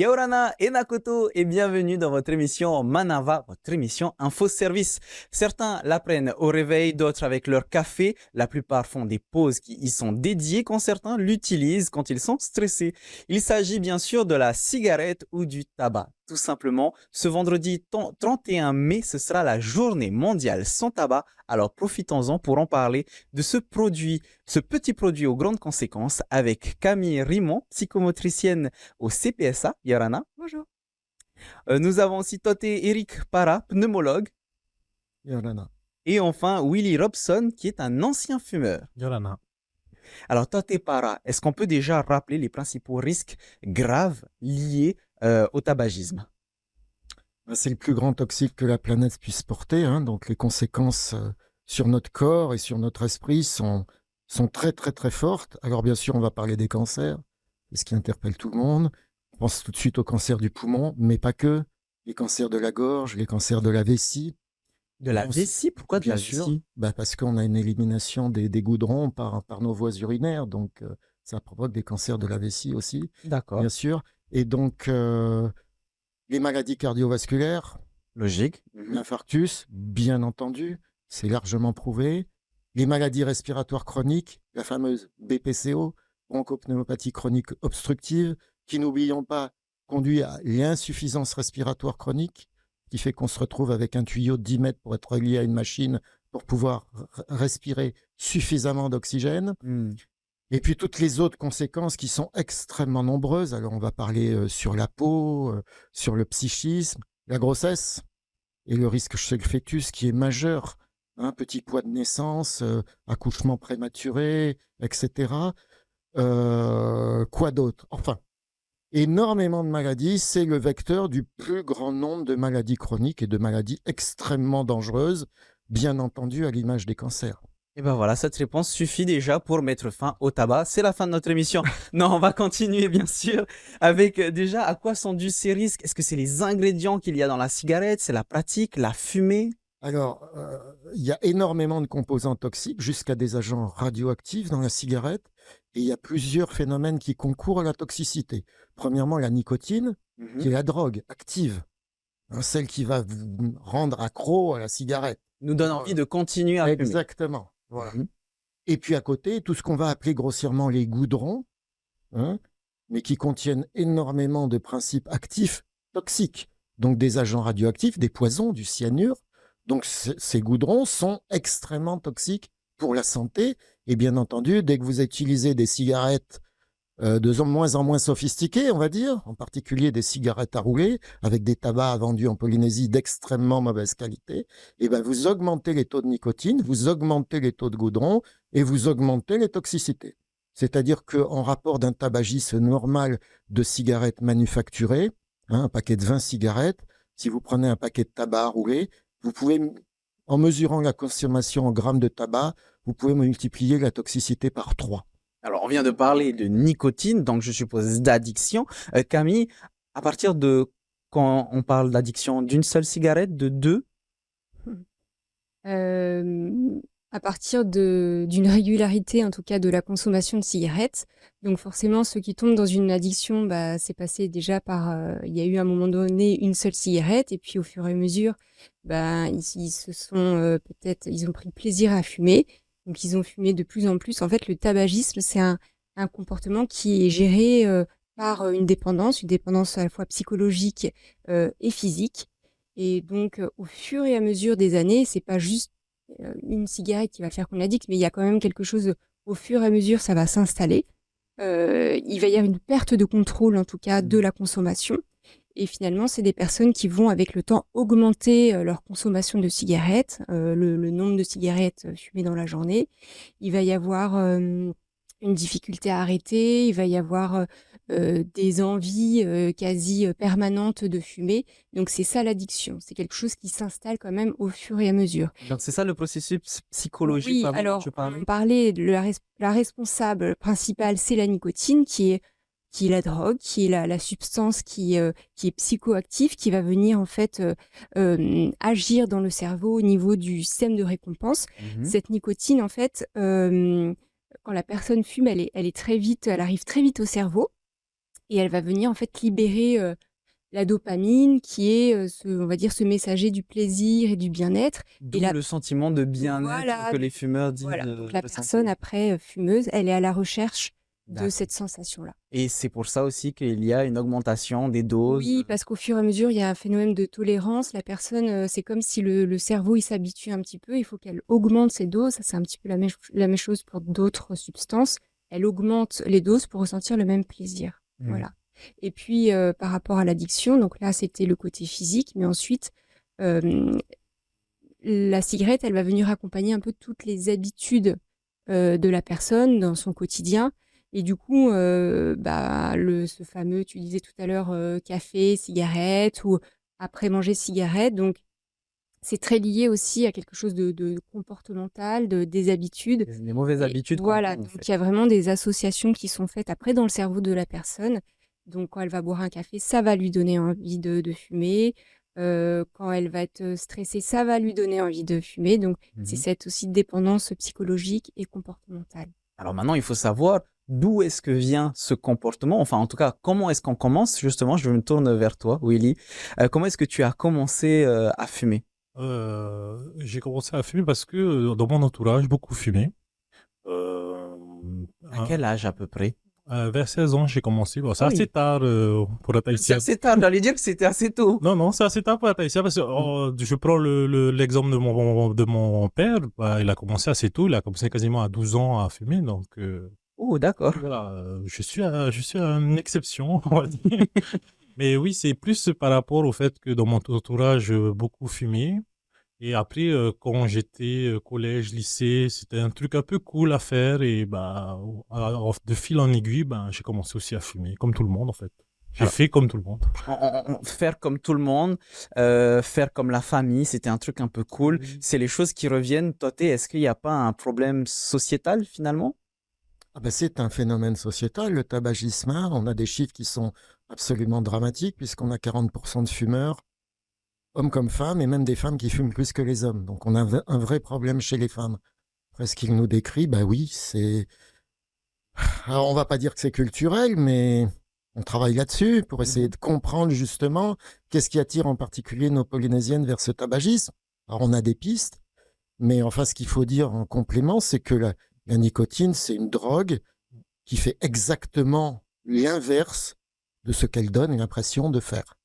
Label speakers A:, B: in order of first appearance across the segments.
A: Yaorana et Nakoto et bienvenue dans votre émission Manava, votre émission Info Service. Certains la prennent au réveil, d'autres avec leur café. La plupart font des pauses qui y sont dédiées quand certains l'utilisent quand ils sont stressés. Il s'agit bien sûr de la cigarette ou du tabac. Tout simplement, ce vendredi 31 mai, ce sera la journée mondiale sans tabac. Alors profitons-en pour en parler de ce produit, ce petit produit aux grandes conséquences avec Camille Rimon, psychomotricienne au CPSA, Yarana.
B: Bonjour.
A: Nous avons aussi Toté Eric Para, pneumologue.
C: Yorana.
A: Et enfin Willy Robson, qui est un ancien fumeur.
C: Yorana.
A: Alors Toté Para, est-ce qu'on peut déjà rappeler les principaux risques graves liés au tabagisme?
C: C'est le plus grand toxique que la planète puisse porter, hein, donc les conséquences sur notre corps et sur notre esprit sont très très très fortes. Alors bien sûr, on va parler des cancers, c'est ce qui interpelle tout le monde. On pense tout de suite au cancer du poumon, mais pas que. Les cancers de la gorge, les cancers de la vessie.
A: De la vessie? Pourquoi de
C: Bien
A: la
C: sûr,
A: vessie?
C: parce qu'on a une élimination des goudrons par nos voies urinaires, donc ça provoque des cancers de la vessie aussi,
A: D'accord.
C: bien sûr. Et donc, les maladies cardiovasculaires,
A: Logique.
C: l'infarctus, bien entendu, c'est largement prouvé. Les maladies respiratoires chroniques, la fameuse BPCO, bronchopneumopathie chronique obstructive, qui, n'oublions pas, conduit à l'insuffisance respiratoire chronique, qui fait qu'on se retrouve avec un tuyau de 10 mètres pour être relié à une machine pour pouvoir respirer suffisamment d'oxygène. Et puis toutes les autres conséquences qui sont extrêmement nombreuses. Alors on va parler sur la peau, sur le psychisme, la grossesse et le risque chez le fœtus qui est majeur. Hein, petit poids de naissance, accouchement prématuré, etc. Quoi d'autre? Enfin, énormément de maladies. C'est le vecteur du plus grand nombre de maladies chroniques et de maladies extrêmement dangereuses, bien entendu à l'image des cancers.
A: Et ben voilà, cette réponse suffit déjà pour mettre fin au tabac. C'est la fin de notre émission. Non, on va continuer bien sûr avec déjà à quoi sont dus ces risques. Est-ce que c'est les ingrédients qu'il y a dans la cigarette, c'est la pratique, la fumée?
C: Alors, il y a énormément de composants toxiques, jusqu'à des agents radioactifs dans la cigarette, et il y a plusieurs phénomènes qui concourent à la toxicité. Premièrement, la nicotine, qui est la drogue active, hein, celle qui va vous rendre accro à la cigarette.
A: Nous donne envie de continuer à fumer.
C: Exactement. Voilà. Et puis à côté, tout ce qu'on va appeler grossièrement les goudrons, hein, mais qui contiennent énormément de principes actifs toxiques, donc des agents radioactifs, des poisons, du cyanure. Donc ces goudrons sont extrêmement toxiques pour la santé. Et bien entendu, dès que vous utilisez des cigarettes de moins en moins sophistiquées, on va dire, en particulier des cigarettes à rouler, avec des tabacs vendus en Polynésie d'extrêmement mauvaise qualité, et ben vous augmentez les taux de nicotine, vous augmentez les taux de goudron et vous augmentez les toxicités. C'est-à-dire qu'en rapport d'un tabagiste normal de cigarettes manufacturées, hein, un paquet de 20 cigarettes, si vous prenez un paquet de tabac à rouler, vous pouvez, en mesurant la consommation en grammes de tabac, vous pouvez multiplier la toxicité par 3.
A: Alors, on vient de parler de nicotine, donc je suppose d'addiction. Camille, à partir de quand on parle d'addiction, d'une seule cigarette, de deux?
B: À partir d'une régularité, en tout cas, de la consommation de cigarettes. Donc forcément, ceux qui tombent dans une addiction, bah, c'est passé déjà par... il y a eu à un moment donné une seule cigarette, et puis au fur et à mesure, bah, ils se sont peut-être... Ils ont pris plaisir à fumer, donc ils ont fumé de plus en plus. En fait, le tabagisme, c'est un comportement qui est géré par une dépendance à la fois psychologique et physique. Et donc, au fur et à mesure des années, c'est pas juste une cigarette qui va faire qu'on addict, mais il y a quand même quelque chose, au fur et à mesure, ça va s'installer. Il va y avoir une perte de contrôle, en tout cas, de la consommation. Et finalement, c'est des personnes qui vont, avec le temps, augmenter leur consommation de cigarettes, le nombre de cigarettes fumées dans la journée. Il va y avoir une difficulté à arrêter, il va y avoir des envies quasi permanentes de fumer. Donc c'est ça l'addiction, c'est quelque chose qui s'installe quand même au fur et à mesure.
A: Donc c'est ça le processus psychologique
B: Oui,
A: dont
B: alors
A: tu parlais?
B: on parlait de la responsable principale, c'est la nicotine, qui est la drogue, qui est la substance qui est psychoactive, qui va venir en fait agir dans le cerveau au niveau du système de récompense. Cette nicotine, en fait, quand la personne fume, elle arrive très vite au cerveau. et elle va venir en fait libérer la dopamine qui est, on va dire, ce messager du plaisir et du bien-être. Et
A: D'où le sentiment de bien-être
B: voilà,
A: que les fumeurs disent
B: voilà. Donc la
A: ressentir.
B: personne après fumeuse, elle est à la recherche de
A: D'accord.
B: cette sensation-là.
A: Et c'est pour ça aussi qu'il y a une augmentation des doses.
B: Oui, parce qu'au fur et à mesure, il y a un phénomène de tolérance. La personne, c'est comme si le cerveau, il s'habitue un petit peu. Il faut qu'elle augmente ses doses. Ça, c'est un petit peu la même chose pour d'autres substances. Elle augmente les doses pour ressentir le même plaisir. Voilà. Et puis, par rapport à l'addiction, donc là, c'était le côté physique, mais ensuite, la cigarette, elle va venir accompagner un peu toutes les habitudes de la personne dans son quotidien. Et du coup, ce fameux, tu disais tout à l'heure, café, cigarette, ou après manger cigarette. Donc, c'est très lié aussi à quelque chose de comportemental, des habitudes.
A: Des mauvaises
B: Et
A: habitudes qu'on
B: voilà,
A: prend, en
B: donc
A: fait.
B: il y a vraiment des associations qui sont faites après dans le cerveau de la personne. Donc, quand elle va boire un café, ça va lui donner envie de fumer. Quand elle va être stressée, ça va lui donner envie de fumer. Donc, c'est cette aussi dépendance psychologique et comportementale.
A: Alors maintenant, il faut savoir d'où est-ce que vient ce comportement. Enfin, en tout cas, comment est-ce qu'on commence? Justement, je me tourne vers toi, Willy. Comment est-ce que tu as commencé à fumer?
D: J'ai commencé à fumer parce que dans mon entourage, beaucoup fumaient.
A: À quel âge à peu près?
D: Vers 16 ans, j'ai commencé. Bon, c'est
A: Ah
D: assez
A: oui.
D: tard pour être
A: C'est
D: haïtien.
A: assez tard, j'allais dire que c'était assez tôt.
D: Non, non, c'est assez tard pour être haïtien parce que je prends l'exemple de mon père. Bah, il a commencé assez tôt. Il a commencé quasiment à 12 ans à fumer. Donc,
A: Oh, d'accord.
D: voilà, je suis une exception, on va dire. Mais oui, c'est plus par rapport au fait que dans mon entourage, beaucoup fumaient. Et après, quand j'étais collège, lycée, c'était un truc un peu cool à faire. Et bah, de fil en aiguille, bah, j'ai commencé aussi à fumer, comme tout le monde en fait. J'ai
A: Alors,
D: fait comme tout le monde.
A: faire comme tout le monde, faire comme la famille, c'était un truc un peu cool.
D: Oui.
A: C'est les choses qui reviennent. Toté, est-ce qu'il n'y a pas un problème sociétal finalement?
C: Ah ben, c'est un phénomène sociétal, le tabagisme. On a des chiffres qui sont absolument dramatiques, puisqu'on a 40% de fumeurs, hommes comme femmes, et même des femmes qui fument plus que les hommes. Donc on a un vrai problème chez les femmes. Après, ce qu'il nous décrit, bah oui, c'est... Alors, on va pas dire que c'est culturel, mais on travaille là-dessus pour essayer de comprendre justement qu'est-ce qui attire en particulier nos Polynésiennes vers ce tabagisme. Alors, on a des pistes, mais enfin, ce qu'il faut dire en complément, c'est que la nicotine, c'est une drogue qui fait exactement l'inverse de ce qu'elle donne l'impression de faire.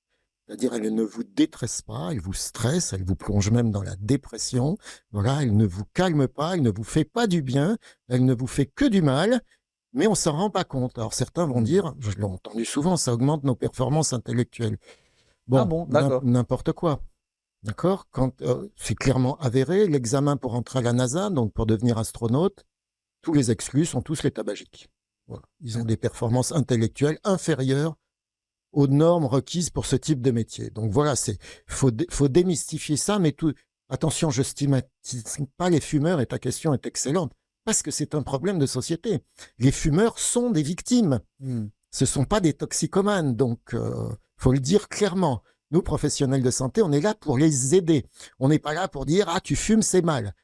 C: C'est-à-dire, elle ne vous détresse pas, elle vous stresse, elle vous plonge même dans la dépression. Voilà, elle ne vous calme pas, elle ne vous fait pas du bien, elle ne vous fait que du mal, mais on s'en rend pas compte. Alors certains vont dire, je l'ai entendu souvent, ça augmente nos performances intellectuelles. Bon,
A: Ah bon, d'accord.
C: n'importe quoi. D'accord? Quand c'est clairement avéré, l'examen pour entrer à la NASA, donc pour devenir astronaute, tous les exclus sont tous les tabagiques. Voilà. Ils ont des performances intellectuelles inférieures aux normes requises pour ce type de métier. Donc voilà, faut démystifier ça, mais attention, je stigmatise pas les fumeurs et ta question est excellente, parce que c'est un problème de société. Les fumeurs sont des victimes. Ce sont pas des toxicomanes, donc faut le dire clairement. Nous, professionnels de santé, on est là pour les aider. On n'est pas là pour dire « Ah, tu fumes, c'est mal ».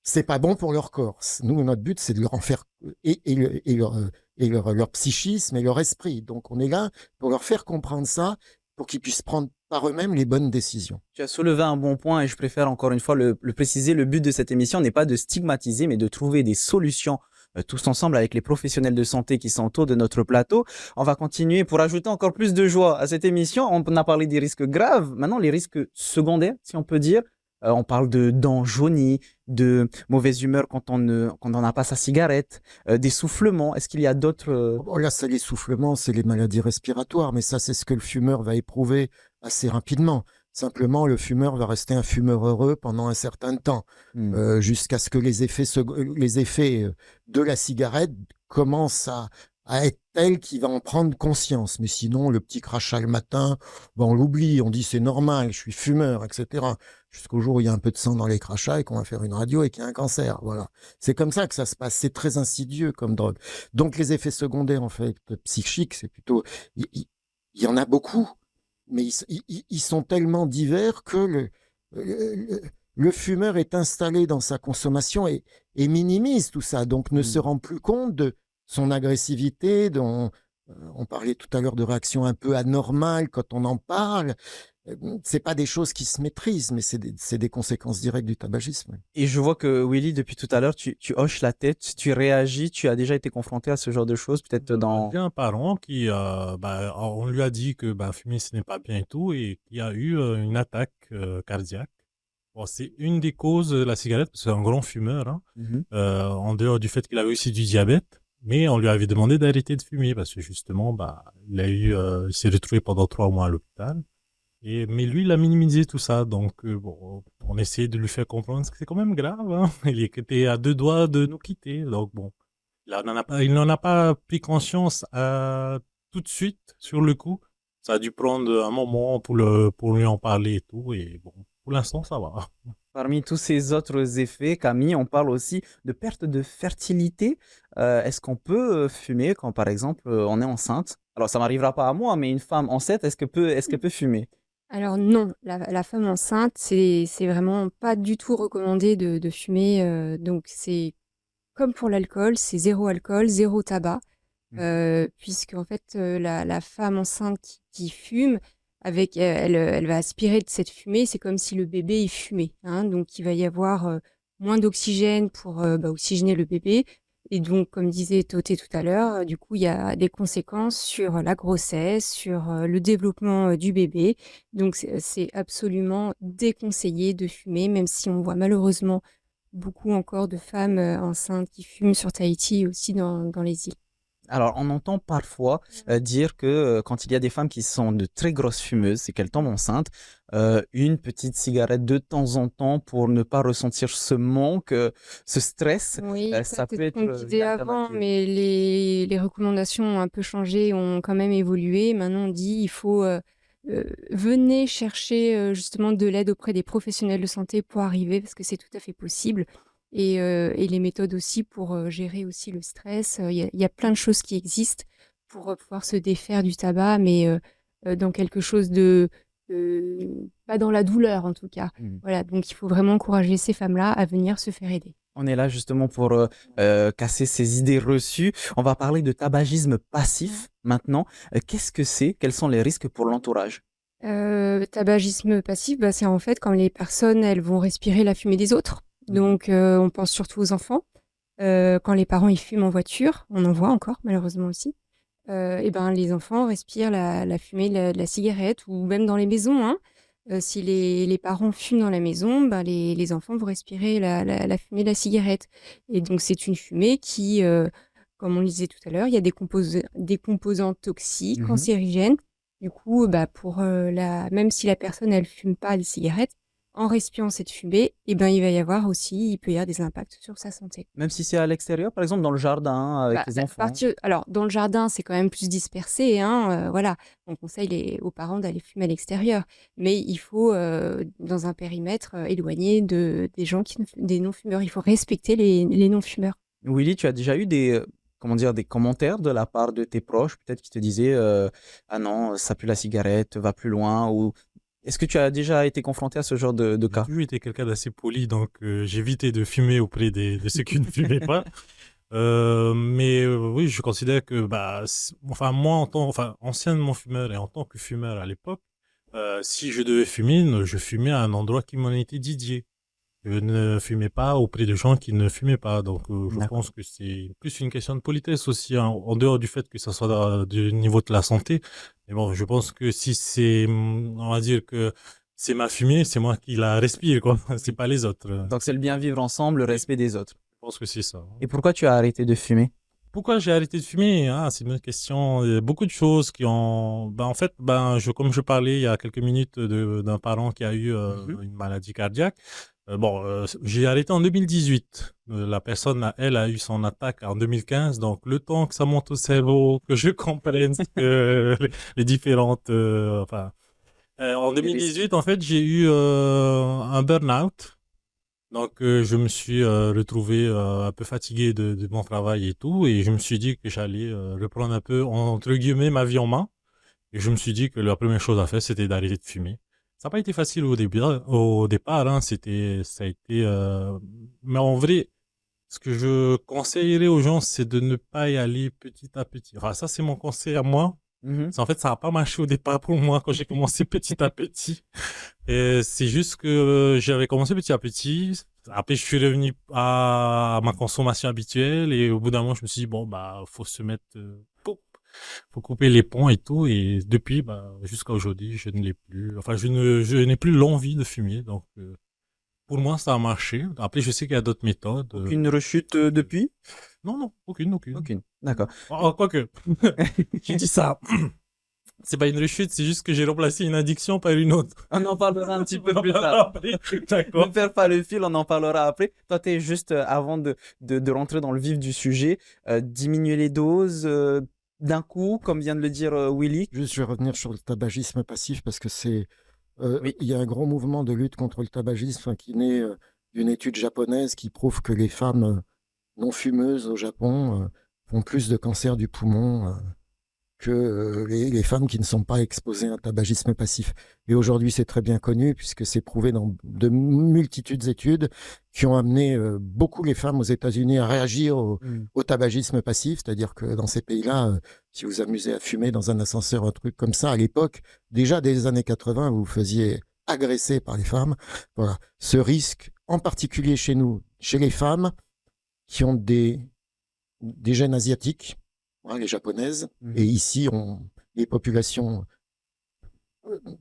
C: C'est pas bon pour leur corps. Nous, notre but, c'est de leur en faire leur psychisme et leur esprit. Donc, on est là pour leur faire comprendre ça, pour qu'ils puissent prendre par eux-mêmes les bonnes décisions.
A: Tu as soulevé un bon point et je préfère encore une fois le préciser. Le but de cette émission n'est pas de stigmatiser, mais de trouver des solutions tous ensemble avec les professionnels de santé qui sont autour de notre plateau. On va continuer pour ajouter encore plus de joie à cette émission. On a parlé des risques graves. Maintenant, les risques secondaires, si on peut dire. On parle de dents jaunies, de mauvaise humeur quand on n'a pas sa cigarette, d'essoufflement. Est-ce qu'il y a d'autres...
C: Oh, là, c'est l'essoufflement, c'est les maladies respiratoires, mais ça, c'est ce que le fumeur va éprouver assez rapidement. Simplement, le fumeur va rester un fumeur heureux pendant un certain temps, jusqu'à ce que les effets de la cigarette commencent à être tels qu'il va en prendre conscience. Mais sinon, le petit crachat le matin, ben, on l'oublie, on dit c'est normal, je suis fumeur, etc. Jusqu'au jour où il y a un peu de sang dans les crachats et qu'on va faire une radio et qu'il y a un cancer. Voilà. C'est comme ça que ça se passe. C'est très insidieux comme drogue. Donc, les effets secondaires, en fait, psychiques, c'est plutôt... Il y en a beaucoup, mais ils sont tellement divers que le fumeur est installé dans sa consommation et minimise tout ça, donc ne se rend plus compte de son agressivité, On parlait tout à l'heure de réactions un peu anormales quand on en parle. C'est pas des choses qui se maîtrisent, mais c'est des conséquences directes du tabagisme.
A: Et je vois que Willy, depuis tout à l'heure, tu hoches la tête, tu réagis, tu as déjà été confronté à ce genre de choses, peut-être dans...
D: J'ai un parent qui, on lui a dit que fumer ce n'est pas bien et tout, et qui a eu une attaque cardiaque. Bon, c'est une des causes de la cigarette, parce que c'est un grand fumeur, hein,
A: Mhm.
D: en dehors du fait qu'il avait aussi du diabète. Mais on lui avait demandé d'arrêter de fumer parce que justement, il s'est retrouvé pendant 3 mois à l'hôpital. Mais lui, il a minimisé tout ça. Donc, bon, on essayait de lui faire comprendre que c'est quand même grave, hein. Il était à 2 doigts de nous quitter. Donc, bon, il n'en a pas pris conscience tout de suite, sur le coup. Ça a dû prendre un moment pour lui en parler et tout. Et bon, pour l'instant, ça va.
A: Parmi tous ces autres effets, Camille, on parle aussi de perte de fertilité. Est-ce qu'on peut fumer quand, par exemple, on est enceinte? Alors, ça m'arrivera pas à moi, mais une femme enceinte, est-ce qu'elle peut fumer?
B: Alors non, la femme enceinte, c'est vraiment pas du tout recommandé de fumer. Donc c'est comme pour l'alcool, c'est zéro alcool, zéro tabac. Puisque en fait, la femme enceinte qui fume, elle va aspirer de cette fumée. C'est comme si le bébé il fumait, hein. Donc il va y avoir moins d'oxygène pour oxygéner le bébé. Et donc, comme disait Toté tout à l'heure, du coup, il y a des conséquences sur la grossesse, sur le développement du bébé. Donc, c'est absolument déconseillé de fumer, même si on voit malheureusement beaucoup encore de femmes enceintes qui fument sur Tahiti et aussi dans les îles.
A: Alors, on entend parfois dire que quand il y a des femmes qui sont de très grosses fumeuses, c'est qu'elles tombent enceintes, une petite cigarette de temps en temps pour ne pas ressentir ce manque, ce stress,
B: Oui,
A: ça
B: c'est
A: peut
B: ce
A: être
B: qu'on
A: une
B: disait avant,
A: alternative.
B: mais les recommandations ont un peu changé, ont quand même évolué. Maintenant, on dit il faut venez chercher justement de l'aide auprès des professionnels de santé pour arriver, parce que c'est tout à fait possible. Et les méthodes aussi pour gérer aussi le stress. Il y a plein de choses qui existent pour pouvoir se défaire du tabac, mais dans quelque chose pas dans la douleur en tout cas.
A: Mhm.
B: Voilà, donc il faut vraiment encourager ces femmes-là à venir se faire aider.
A: On est là justement pour casser ces idées reçues. On va parler de tabagisme passif maintenant. Qu'est-ce que c'est? Quels sont les risques pour l'entourage?
B: Tabagisme passif, c'est en fait quand les personnes, elles vont respirer la fumée des autres. Donc, on pense surtout aux enfants. Quand les parents, ils fument en voiture, on en voit encore malheureusement aussi. Les enfants respirent la fumée de la cigarette ou même dans les maisons, hein. Si les parents fument dans la maison, les enfants vont respirer la fumée de la cigarette. Et donc, c'est une fumée qui, comme on le disait tout à l'heure, il y a des composants toxiques,
A: Mhm.
B: cancérigènes. Du coup, même si la personne, elle fume pas de cigarette, en respirant cette fumée, il peut y avoir des impacts sur sa santé.
A: Même si c'est à l'extérieur, par exemple dans le jardin avec les enfants.
B: Alors, dans le jardin, c'est quand même plus dispersé, hein, voilà. On conseille aux parents d'aller fumer à l'extérieur. Mais il faut, dans un périmètre éloigné des gens des non-fumeurs. Il faut respecter les non-fumeurs.
A: Willy, tu as déjà eu comment dire, des commentaires de la part de tes proches, peut-être qui te disaient ah non, ça pue la cigarette, va plus loin, ou est-ce que tu as déjà été confronté à ce genre de
D: J'ai
A: cas?
D: toujours été quelqu'un d'assez poli, donc j'évitais de fumer auprès de ceux qui ne fumaient pas. Oui, je considère que, moi, anciennement fumeur et en tant que fumeur à l'époque, si je devais fumer, je fumais à un endroit qui m'en était dédié. Je ne fumais pas auprès de gens qui ne fumaient pas. Donc, je
A: D'accord.
D: pense que c'est plus une question de politesse aussi, hein, en dehors du fait que ça soit du niveau de la santé. Mais bon, je pense que si on va dire que c'est ma fumée, c'est moi qui la respire, quoi. C'est pas les autres.
A: Donc c'est le bien vivre ensemble, le
D: Oui,
A: respect des autres.
D: je pense que c'est ça, hein.
A: Et pourquoi tu as arrêté de fumer?
D: Pourquoi j'ai arrêté de fumer? Ah, c'est une bonne question. Il y a beaucoup de choses qui ont. En fait, comme je parlais il y a quelques minutes d'un parent qui a eu une maladie cardiaque. J'ai arrêté en 2018. La personne, elle, a eu son attaque en 2015. Donc, le temps que ça monte au cerveau, que je comprenne les différentes. En
A: Les risques.
D: 2018, en fait, j'ai eu un burn-out. Donc, je me suis retrouvé un peu fatigué de mon travail et tout, et je me suis dit que j'allais reprendre un peu, entre guillemets, ma vie en main. Et je me suis dit que la première chose à faire, c'était d'arrêter de fumer. Ça n'a pas été facile au départ, hein, ça a été, mais en vrai, Ce que je conseillerais aux gens, c'est de ne pas y aller petit à petit. Enfin, ça, c'est mon conseil à moi. En fait, ça n'a pas marché au départ pour moi quand j'ai commencé petit à petit. Et c'est juste que j'avais commencé petit à petit. Après, je suis revenu à ma consommation habituelle et au bout d'un moment, je me suis dit, bon, bah, faut se mettre, faut couper les ponts et tout. Et depuis, bah, jusqu'à aujourd'hui, je ne l'ai plus. Enfin, je n'ai plus l'envie de fumer. Donc, pour moi, ça a marché. Après, je sais qu'il y a d'autres méthodes.
A: Aucune rechute depuis?
D: Non, non, aucune.
A: Aucune. D'accord.
D: Quoique, j'ai dit ça. C'est pas une rechute, c'est juste que j'ai remplacé une addiction par une autre.
A: On en parlera un petit peu plus tard.
D: Après,
A: Ne
D: d'accord.
A: perds pas le fil, on en parlera après. Toi, t'es juste, avant de rentrer dans le vif du sujet, diminuer les doses d'un coup, comme vient de le dire Willy.
C: Juste, je vais revenir sur le tabagisme passif parce que
A: Oui.
C: il y a un grand mouvement de lutte contre le tabagisme qui naît d'une étude japonaise qui prouve que les femmes non fumeuses au Japon font plus de cancer du poumon que les femmes qui ne sont pas exposées à un tabagisme passif. Et aujourd'hui, c'est très bien connu puisque c'est prouvé dans de multitudes d'études qui ont amené beaucoup les femmes aux États-Unis à réagir au tabagisme passif, c'est-à-dire que dans ces pays-là, si vous amusez à fumer dans un ascenseur, un truc comme ça, à l'époque, déjà dès les années 80, vous vous faisiez agresser par les femmes. Voilà. Ce risque, en particulier chez nous, chez les femmes qui ont des gènes asiatiques, hein, les japonaises, et ici, les populations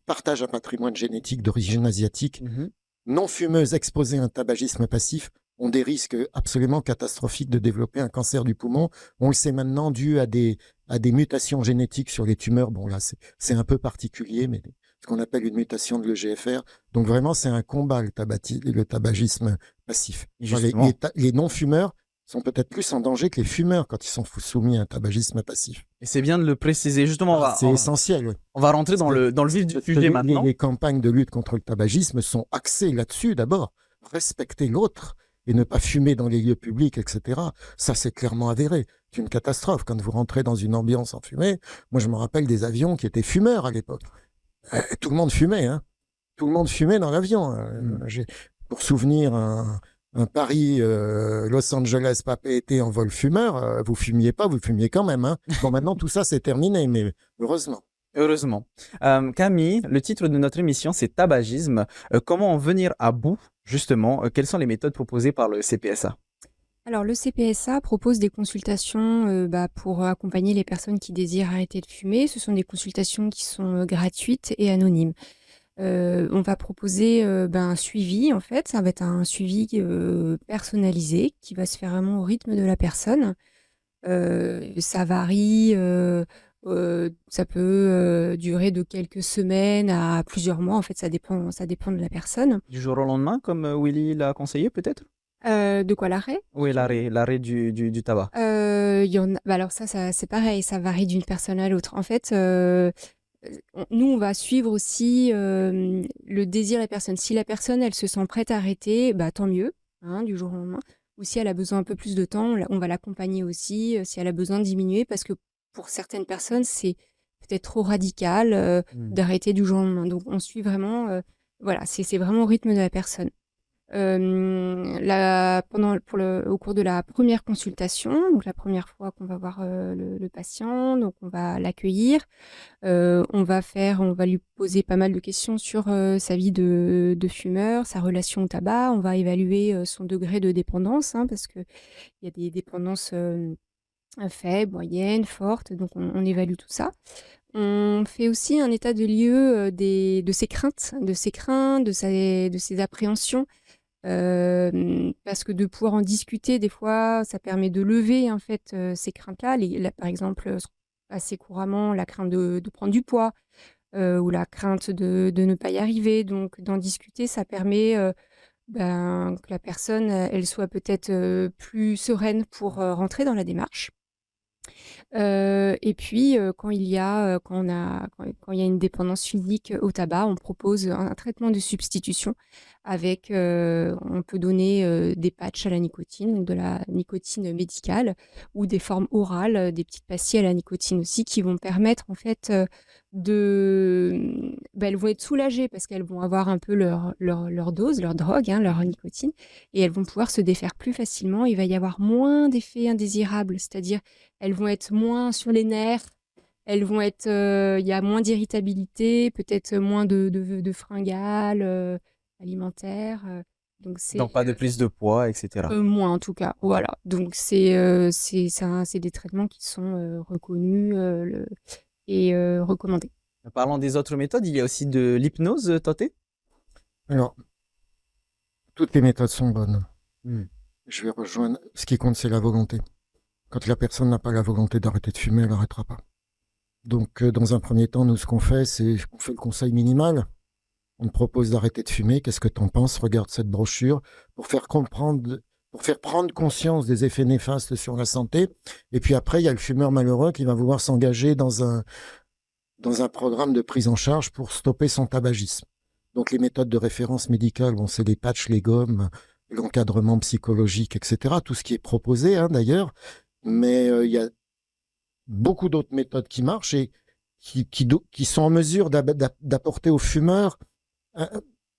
C: partagent un patrimoine génétique d'origine asiatique. Non fumeuses exposées à un tabagisme passif ont des risques absolument catastrophiques de développer un cancer du poumon. On le sait maintenant, dû à des mutations génétiques sur les tumeurs. Bon, là, c'est un peu particulier, mais ce qu'on appelle une mutation de l'EGFR. Donc vraiment, c'est un combat, le tabagisme passif. Les non-fumeurs sont peut-être plus en danger que les fumeurs quand ils sont soumis à un tabagisme passif.
A: Et c'est bien de le préciser. Justement,
C: c'est essentiel. Oui.
A: On va rentrer dans le vif du sujet maintenant.
C: Les campagnes de lutte contre le tabagisme sont axées là-dessus d'abord. Respecter l'autre et ne pas fumer dans les lieux publics, etc. Ça, c'est clairement avéré. C'est une catastrophe. Quand vous rentrez dans une ambiance en fumée, moi, je me rappelle des avions qui étaient fumeurs à l'époque. Tout le monde fumait, hein. Tout le monde fumait dans l'avion. Pour souvenir, un Paris-Los Angeles Pape été en vol fumeur, vous fumiez pas, vous fumiez quand même. Hein. Bon, maintenant, tout ça, c'est terminé, mais heureusement.
A: Heureusement. Camille, le titre de notre émission, c'est Tabagisme. Comment en venir à bout, justement? Quelles sont les méthodes proposées par le CPSA?
B: Alors, le CPSA propose des consultations pour accompagner les personnes qui désirent arrêter de fumer. Ce sont des consultations qui sont gratuites et anonymes. On va proposer un suivi, en fait. Ça va être un suivi personnalisé qui va se faire vraiment au rythme de la personne. Ça varie, ça peut durer de quelques semaines à plusieurs mois. En fait, ça dépend de la personne.
A: Du jour au lendemain, comme Willy l'a conseillé, peut-être?
B: De quoi, l'arrêt?
A: Oui, l'arrêt du tabac.
B: Y en a... alors ça c'est pareil, ça varie d'une personne à l'autre. En fait, nous, on va suivre aussi le désir de la personne. Si la personne, elle se sent prête à arrêter, tant mieux, hein, du jour au lendemain. Ou si elle a besoin un peu plus de temps, on va l'accompagner aussi, si elle a besoin de diminuer, parce que pour certaines personnes, c'est peut-être trop radical d'arrêter du jour au lendemain. Donc, on suit vraiment, voilà, c'est vraiment au rythme de la personne. Au cours de la première consultation, donc la première fois qu'on va voir le patient, donc on va l'accueillir, on va lui poser pas mal de questions sur sa vie de fumeur, sa relation au tabac, on va évaluer son degré de dépendance, hein, parce qu'il y a des dépendances faibles, moyennes, fortes, donc on évalue tout ça. On fait aussi un état de lieu de ses craintes, de ses appréhensions, parce que de pouvoir en discuter, des fois, ça permet de lever en fait ces craintes-là. Par exemple, assez couramment, la crainte de prendre du poids ou la crainte de ne pas y arriver. Donc, d'en discuter, ça permet que la personne, elle soit peut-être plus sereine pour rentrer dans la démarche. Et puis, quand il y a une dépendance physique au tabac, on propose un traitement de substitution avec, on peut donner, des patchs à la nicotine, donc de la nicotine médicale ou des formes orales, des petites pastilles à la nicotine aussi qui vont permettre en fait, elles vont être soulagées parce qu'elles vont avoir un peu leur dose, leur drogue, hein, leur nicotine et elles vont pouvoir se défaire plus facilement. Il va y avoir moins d'effets indésirables, c'est-à-dire elles vont être moins sur les nerfs, il y a moins d'irritabilité, peut-être moins de fringales alimentaires. Donc
A: Donc pas de prise de poids, etc.
B: moins en tout cas, voilà. Donc c'est des traitements qui sont reconnus et recommandés.
A: Parlant des autres méthodes, il y a aussi de l'hypnose, Toté?
C: Alors, toutes les méthodes sont bonnes.
A: Hmm.
C: Je vais rejoindre. Ce qui compte, c'est la volonté. Quand la personne n'a pas la volonté d'arrêter de fumer, elle n'arrêtera pas. Donc, dans un premier temps, nous, ce qu'on fait, c'est qu'on fait le conseil minimal. On te propose d'arrêter de fumer. Qu'est-ce que tu en penses? Regarde cette brochure pour faire comprendre, pour faire prendre conscience des effets néfastes sur la santé. Et puis après, il y a le fumeur malheureux qui va vouloir s'engager dans un programme de prise en charge pour stopper son tabagisme. Donc, les méthodes de référence médicale, bon, c'est les patchs, les gommes, l'encadrement psychologique, etc. Tout ce qui est proposé, hein, d'ailleurs. Mais il y a beaucoup d'autres méthodes qui marchent et qui sont en mesure d'apporter au fumeur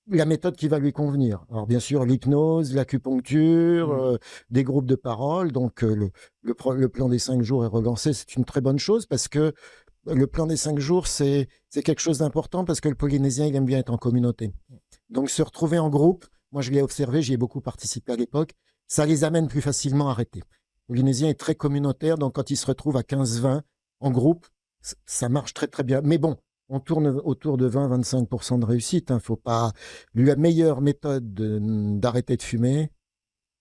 C: la méthode qui va lui convenir. Alors bien sûr, l'hypnose, l'acupuncture, des groupes de parole. Donc le plan des 5 jours est relancé, c'est une très bonne chose parce que le plan des 5 jours, c'est quelque chose d'important parce que le Polynésien, il aime bien être en communauté. Donc se retrouver en groupe, moi je l'ai observé, j'y ai beaucoup participé à l'époque, ça les amène plus facilement à arrêter. Le Polynésien est très communautaire, donc quand il se retrouve à 15-20 en groupe, ça marche très très bien. Mais bon, on tourne autour de 20-25% de réussite. Hein. Faut pas... La meilleure méthode d'arrêter de fumer,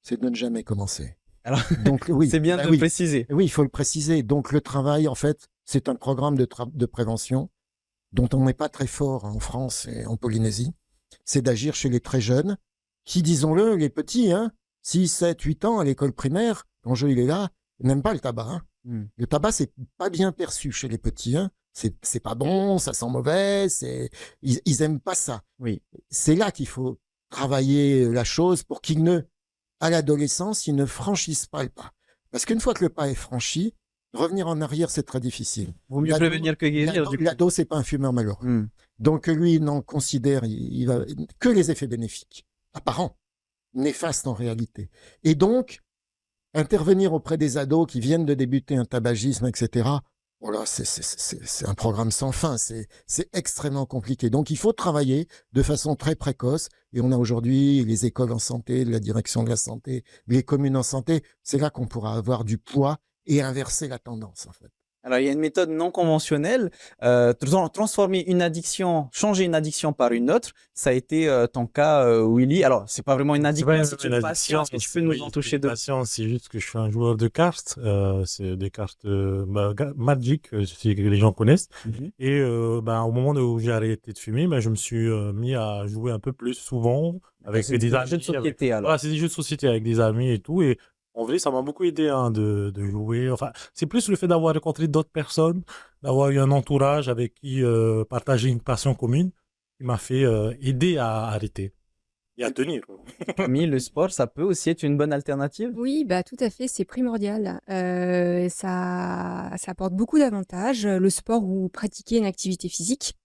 C: c'est de ne jamais commencer.
A: Alors,
C: donc, oui,
A: c'est bien de le préciser.
C: Oui, il faut le préciser. Donc le travail, en fait, c'est un programme de prévention dont on n'est pas très fort en France et en Polynésie. C'est d'agir chez les très jeunes, qui, disons-le, les petits, hein, 6, 7, 8 ans à l'école primaire, l'enjeu il est là, ils n'aiment pas le tabac. Hein. Le tabac, c'est pas bien perçu chez les petits. Hein. C'est pas bon, ça sent mauvais, ils aiment pas ça.
A: Oui.
C: C'est là qu'il faut travailler la chose pour qu'ils ne, à l'adolescence, ils ne franchissent pas le pas. Parce qu'une fois que le pas est franchi, revenir en arrière, c'est très difficile.
A: Vaut mieux prévenir que guérir.
C: L'ado, c'est pas un fumeur malheureux. Donc lui, il n'en considère que les effets bénéfiques, apparents, néfastes en réalité. Et donc, intervenir auprès des ados qui viennent de débuter un tabagisme, etc., voilà, c'est un programme sans fin, c'est extrêmement compliqué. Donc il faut travailler de façon très précoce, et on a aujourd'hui les écoles en santé, la direction de la santé, les communes en santé, c'est là qu'on pourra avoir du poids et inverser la tendance en fait.
A: Alors, il y a une méthode non conventionnelle, transformer une addiction, changer une addiction par une autre. Ça a été ton cas, Willy. Alors, c'est pas vraiment une addiction, c'est une passion. Est-ce que tu peux nous en toucher deux?
D: C'est juste que je suis un joueur de cartes. C'est des cartes Magic, si les gens connaissent. Et au moment où j'ai arrêté de fumer, je me suis mis à jouer un peu plus souvent avec des amis.
A: Jeux de société, alors.
D: Voilà, c'est des jeux de société avec des amis et tout. Et en vrai, ça m'a beaucoup aidé de jouer. Enfin, c'est plus le fait d'avoir rencontré d'autres personnes, d'avoir eu un entourage avec qui partager une passion commune, qui m'a fait aider à arrêter et à tenir.
A: Camille, le sport, ça peut aussi être une bonne alternative?
B: Oui, tout à fait, c'est primordial. Ça apporte beaucoup d'avantages. Le sport ou pratiquer une activité physique,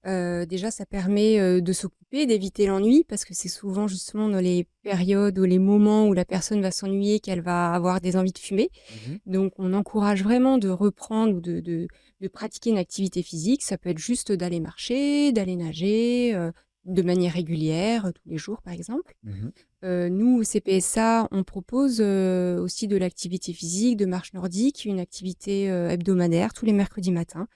B: déjà, ça permet de s'occuper, d'éviter l'ennui, parce que c'est souvent justement dans les périodes ou les moments où la personne va s'ennuyer qu'elle va avoir des envies de fumer. Donc, on encourage vraiment de reprendre ou de pratiquer une activité physique. Ça peut être juste d'aller marcher, d'aller nager, de manière régulière, tous les jours, par exemple. Nous, au CPSA, on propose aussi de l'activité physique, de marche nordique, une activité hebdomadaire tous les mercredis matins,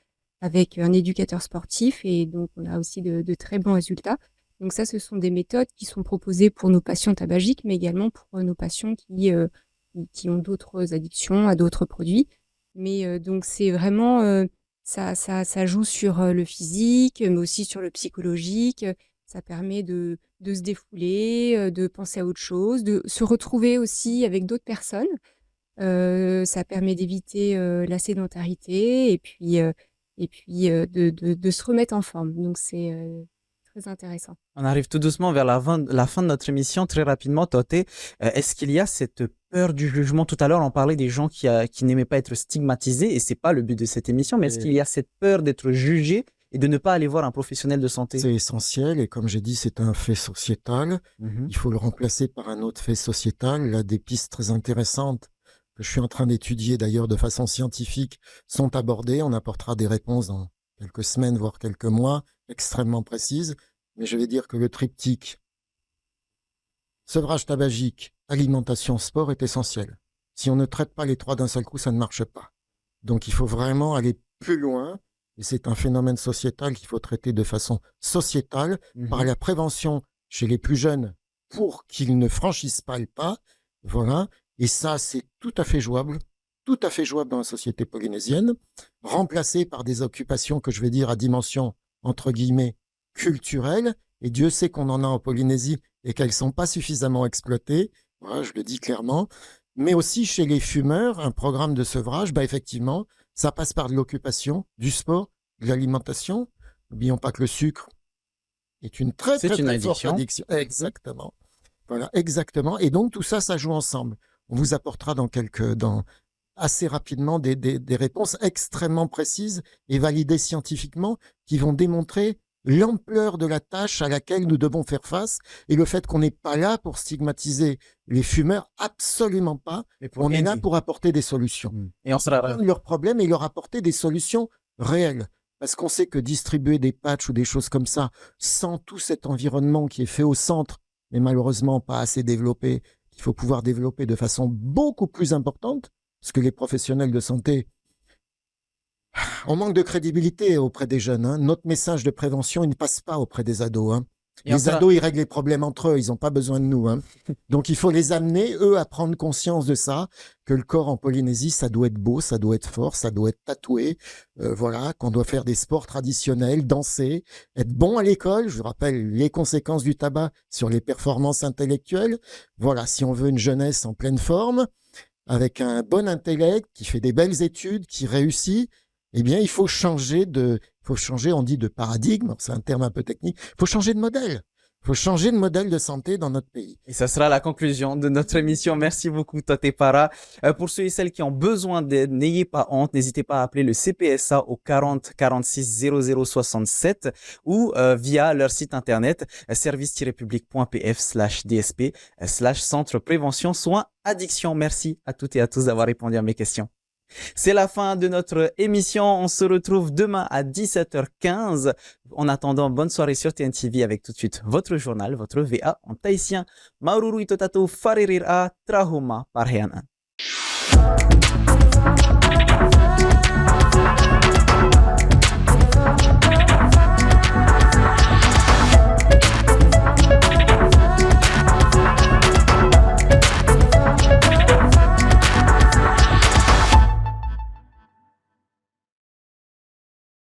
B: avec un éducateur sportif, et donc on a aussi de très bons résultats. Donc ça, ce sont des méthodes qui sont proposées pour nos patients tabagiques, mais également pour nos patients qui ont d'autres addictions à d'autres produits. Mais donc c'est vraiment, ça joue sur le physique, mais aussi sur le psychologique. Ça permet de se défouler, de penser à autre chose, de se retrouver aussi avec d'autres personnes. Ça permet d'éviter la sédentarité et puis de se remettre en forme. Donc c'est très intéressant.
A: On arrive tout doucement vers la fin de notre émission. Très rapidement, Toté, est-ce qu'il y a cette peur du jugement? Tout à l'heure, on parlait des gens qui n'aimaient pas être stigmatisés, et c'est pas le but de cette émission, mais est-ce qu'il y a cette peur d'être jugé et de ne pas aller voir un professionnel de santé?
C: C'est essentiel et comme j'ai dit, c'est un fait sociétal. Il faut le remplacer par un autre fait sociétal. Là, des pistes très intéressantes que je suis en train d'étudier d'ailleurs de façon scientifique sont abordées. On apportera des réponses dans quelques semaines, voire quelques mois, extrêmement précises. Mais je vais dire que le triptyque sevrage tabagique, alimentation, sport est essentiel. Si on ne traite pas les trois d'un seul coup, ça ne marche pas. Donc il faut vraiment aller plus loin. Et c'est un phénomène sociétal qu'il faut traiter de façon sociétale par la prévention chez les plus jeunes pour qu'ils ne franchissent pas le pas. Voilà. Et ça, c'est tout à fait jouable dans la société polynésienne, remplacé par des occupations que je vais dire à dimension, entre guillemets, culturelle. Et Dieu sait qu'on en a en Polynésie et qu'elles ne sont pas suffisamment exploitées. Voilà, je le dis clairement. Mais aussi chez les fumeurs, un programme de sevrage, effectivement, ça passe par de l'occupation, du sport, de l'alimentation. N'oublions pas que le sucre est une très forte addiction. Exactement. Voilà, exactement. Et donc, tout ça, ça joue ensemble. On vous apportera assez rapidement des réponses extrêmement précises et validées scientifiquement qui vont démontrer l'ampleur de la tâche à laquelle nous devons faire face et le fait qu'on n'est pas là pour stigmatiser les fumeurs, absolument pas. On est là pour apporter des solutions.
A: Et on sera
C: leurs problèmes et leur apporter des solutions réelles. Parce qu'on sait que distribuer des patchs ou des choses comme ça, sans tout cet environnement qui est fait au centre, mais malheureusement pas assez développé, qu'il faut pouvoir développer de façon beaucoup plus importante, parce que les professionnels de santé, on manque de crédibilité auprès des jeunes. Hein. Notre message de prévention, il ne passe pas auprès des ados. Hein. Les ados, ils règlent les problèmes entre eux, ils n'ont pas besoin de nous. Hein. Donc il faut les amener, eux, à prendre conscience de ça, que le corps en Polynésie, ça doit être beau, ça doit être fort, ça doit être tatoué, voilà, qu'on doit faire des sports traditionnels, danser, être bon à l'école. Je vous rappelle les conséquences du tabac sur les performances intellectuelles. Voilà, si on veut une jeunesse en pleine forme, avec un bon intellect, qui fait des belles études, qui réussit, eh bien, il faut changer, on dit de paradigme, c'est un terme un peu technique, il faut changer de modèle. Il faut changer de modèle de santé dans notre pays.
A: Et ça sera la conclusion de notre émission. Merci beaucoup, Toté Para. Pour ceux et celles qui ont besoin d'aide, n'ayez pas honte. N'hésitez pas à appeler le CPSA au 40 46 00 67 ou via leur site internet service-public.pf/dsp/centre prévention soins addiction. Merci à toutes et à tous d'avoir répondu à mes questions. C'est la fin de notre émission. On se retrouve demain à 17h15. En attendant, bonne soirée sur TNTV avec tout de suite votre journal, votre VA en tahitien. Maururu itotato faririra trahuma parheanan.